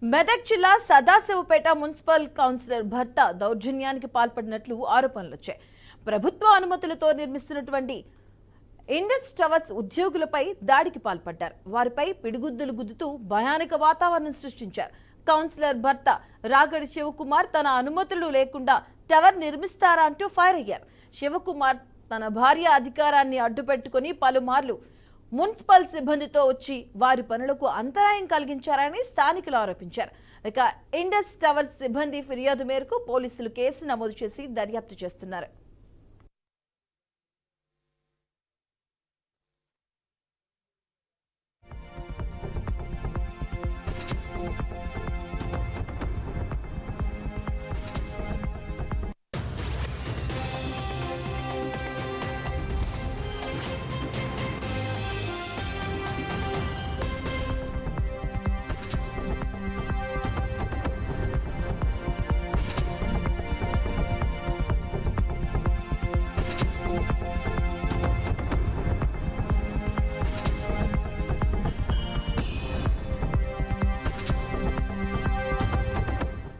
మెదక్ జిల్లా Sadasivpet municipal councillor భర్త దౌర్జన్యానికి పాల్పడినట్లు ఆరోపణలు వచ్చాయి. ప్రభుత్వ అనుమతులతో నిర్మిస్తున్నటువంటి ఇండస్ టవర్స్ ఉద్యోగులపై దాడికి పాల్పడ్డారు. వారిపై పిడిగుద్దులు గుద్దుతూ భయానక వాతావరణం సృష్టించారు. కౌన్సిలర్ భర్త రాగడి శివకుమార్ తన అనుమతులు లేకుండా టవర్ నిర్మిస్తారా అంటూ ఫైర్ అయ్యారు. శివకుమార్ తన భార్య అధికారాన్ని అడ్డుపెట్టుకుని పలుమార్లు మున్సిపల్ సిబ్బందితో వచ్చి వారి పనులకు అంతరాయం కలిగించారని స్థానికులు ఆరోపించారు. ఇక ఇండస్ టవర్స్ సిబ్బంది ఫిర్యాదు మేరకు పోలీసులు కేసు నమోదు చేసి దర్యాప్తు చేస్తున్నారు.